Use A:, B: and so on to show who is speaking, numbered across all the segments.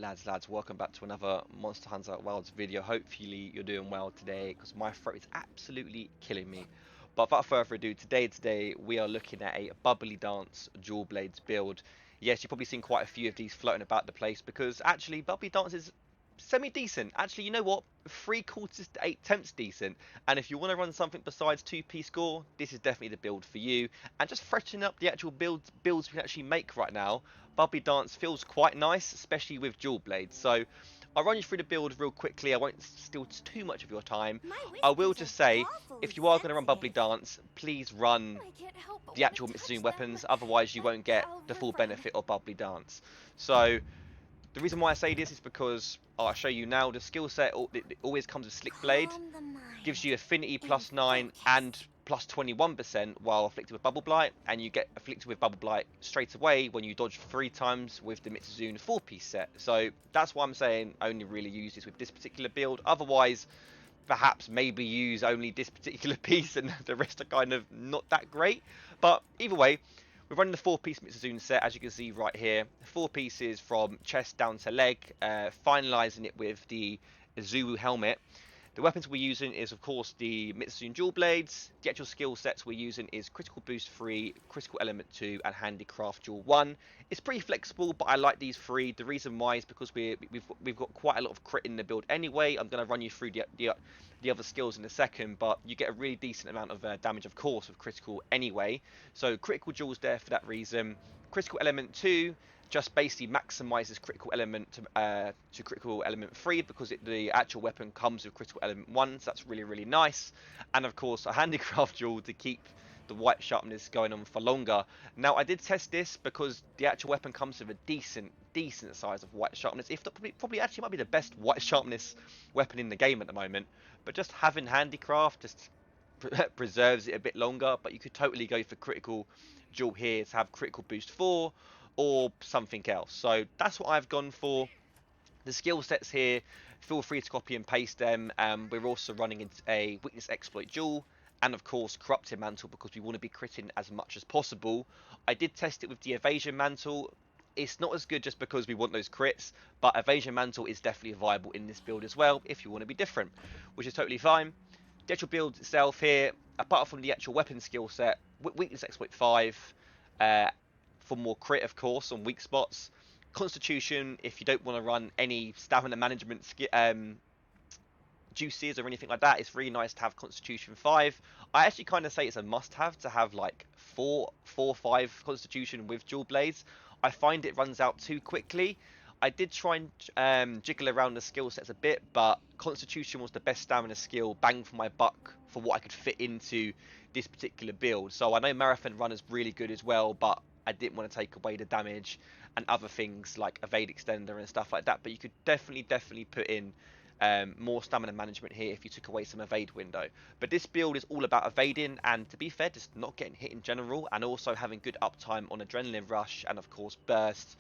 A: Lads, welcome back to another Monster Hunter Wilds video. Hopefully you're doing well today, because my throat is absolutely killing me. But without further ado, today we are looking at a Bubbly Dance Dual Blades build. Yes, you've probably seen quite a few of these floating about the place, because actually Bubbly Dance is semi-decent. Actually, you know what? 3/4 to 8 tenths decent. And if you want to run something besides 2p score, this is definitely the build for you. And just freshening up the actual builds we can actually make right now, Bubbly Dance feels quite nice, especially with dual blades. So I'll run you through the build real quickly. I won't steal too much of your time.
B: My
A: I will
B: whiskers
A: just
B: are
A: say,
B: awfully
A: if you are going to run Bubbly
B: sensitive.
A: Dance, please run
B: I can't help but
A: the
B: want to
A: actual
B: touch
A: Mitsuzune
B: them,
A: weapons, otherwise you
B: but
A: won't get
B: I'll
A: the full
B: refrain.
A: benefit of Bubbly Dance. So the reason why I say this is because I'll show you now. The skill set it always comes with Slick Blade,
B: Calm the
A: gives
B: mind
A: you affinity
B: and
A: +9 and
B: focus.
A: +21% while afflicted with Bubble Blight, and you get afflicted with Bubble Blight straight away when you dodge 3 times with the Mitsuzune 4-piece set. So that's why I'm saying I only really use this with this particular build. Otherwise, perhaps maybe use only this particular piece and the rest are kind of not that great. But either way, we're running the 4-piece Mitsuzune set, as you can see right here. 4 pieces from chest down to leg, finalising it with the Zuru helmet. The weapons we're using is, of course, the Mitsuzune Dual Blades. The actual skill sets we're using is Critical Boost 3, Critical Element 2, and Handicraft Dual 1. It's pretty flexible, but I like these three. The reason why is because we've got quite a lot of crit in the build anyway. I'm going to run you through the other skills in a second, but you get a really decent amount of damage, of course, with critical anyway. So critical duels there for that reason. Critical Element 2 just basically maximizes critical element to critical element 3 because the actual weapon comes with critical element 1, so that's really nice. And of course a handicraft duel to keep the white sharpness going on for longer. Now I did test this because the actual weapon comes with a decent size of white sharpness. If not, probably actually might be the best white sharpness weapon in the game at the moment. But just having handicraft just preserves it a bit longer. But you could totally go for critical duel here to have critical boost 4 or something else. So that's what I've gone for. The skill sets here, feel free to copy and paste them. We're also running a weakness exploit duel and of course corrupted mantle because we want to be critting as much as possible. I did test it with the evasion mantle. It's not as good just because we want those crits, but evasion mantle is definitely viable in this build as well if you want to be different, which is totally fine. The actual build itself here, apart from the actual weapon skill set, weakness exploit 5, uh, for more crit, of course, on weak spots. Constitution, if you don't want to run any stamina management juices or anything like that, it's really nice to have Constitution 5. I actually kind of say it's a must-have to have like 4 or 5 Constitution with dual blades. I find it runs out too quickly. I did try and jiggle around the skill sets a bit, but Constitution was the best stamina skill, bang for my buck, for what I could fit into this particular build. So I know Marathon Run is really good as well, but I didn't want to take away the damage and other things like Evade Extender and stuff like that. But you could definitely put in more stamina management here if you took away some evade window. But this build is all about evading and, to be fair, just not getting hit in general, and also having good uptime on adrenaline rush and of course burst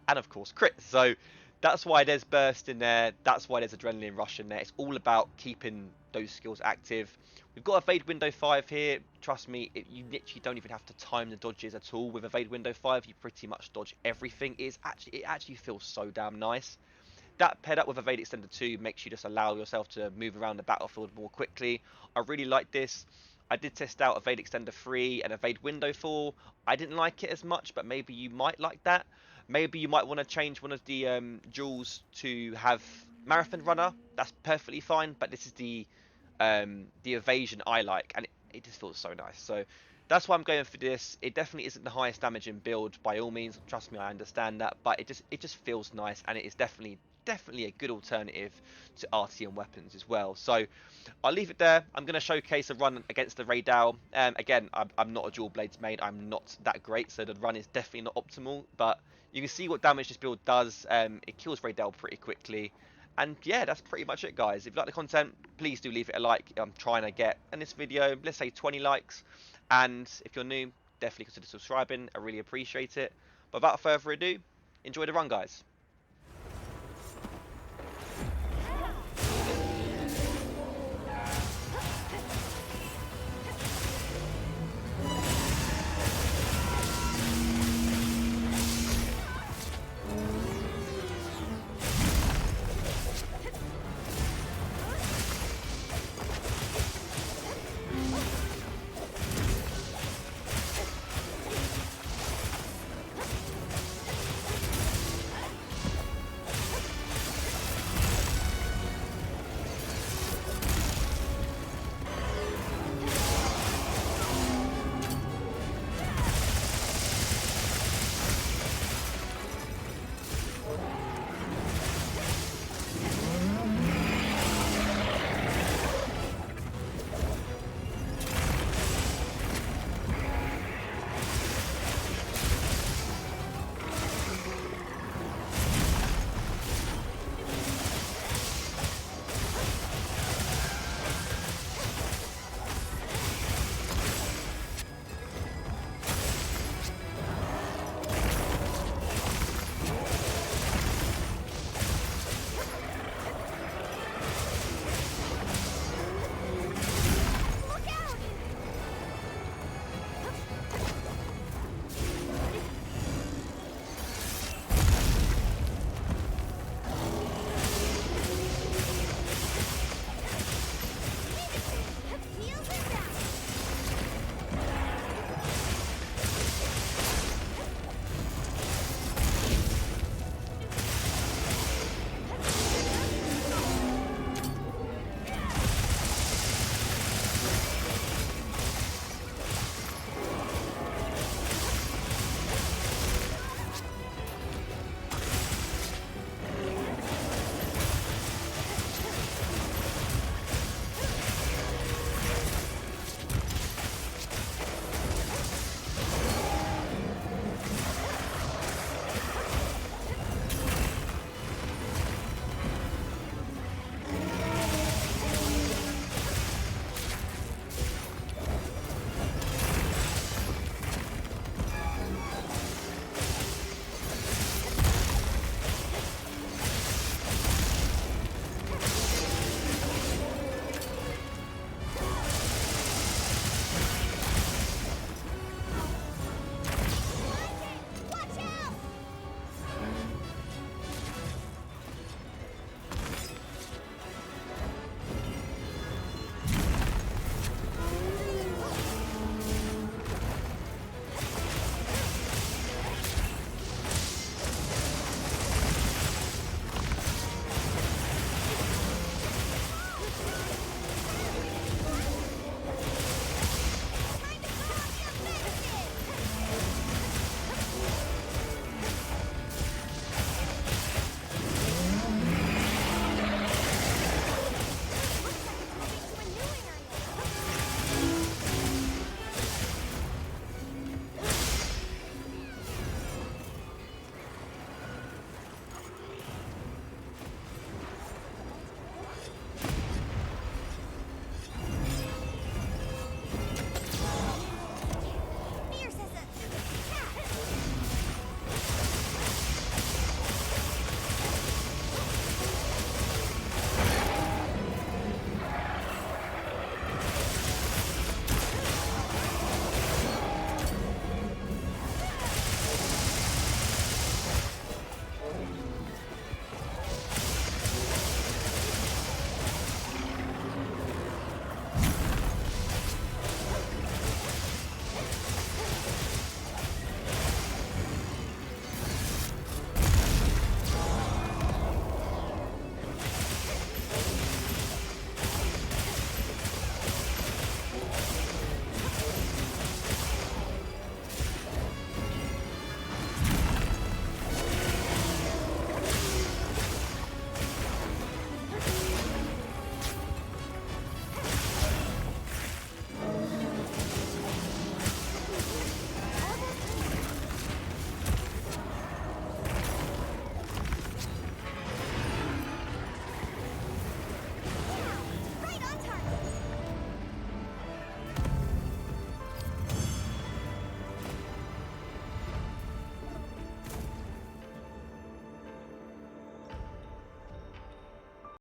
A: and of course crit. So that's why there's burst in there, that's why there's adrenaline rush in there. It's all about keeping those skills active. We've got evade window 5 here. Trust me, you literally don't even have to time the dodges at all with evade window 5. You pretty much dodge everything. It actually feels so damn nice. That paired up with Evade Extender 2 makes you just allow yourself to move around the battlefield more quickly. I really like this. I did test out Evade Extender 3 and Evade Window 4. I didn't like it as much, but maybe you might like that. Maybe you might want to change one of the duels to have Marathon Runner. That's perfectly fine, but this is the evasion I like, and it just feels so nice. So that's why I'm going for this. It definitely isn't the highest damaging build by all means. Trust me, I understand that, but it just feels nice, and it is definitely a good alternative to RTM weapons as well. So I'll leave it there. I'm going to showcase a run against the Rey Dau. Again, I'm not a dual blades main. I'm not that great, so the run is definitely not optimal. But you can see what damage this build does. It kills Rey Dau pretty quickly. And yeah, that's pretty much it, guys. If you like the content, please do leave it a like. I'm trying to get in this video, let's say 20 likes. And if you're new, definitely consider subscribing. I really appreciate it. But without further ado, enjoy the run, guys.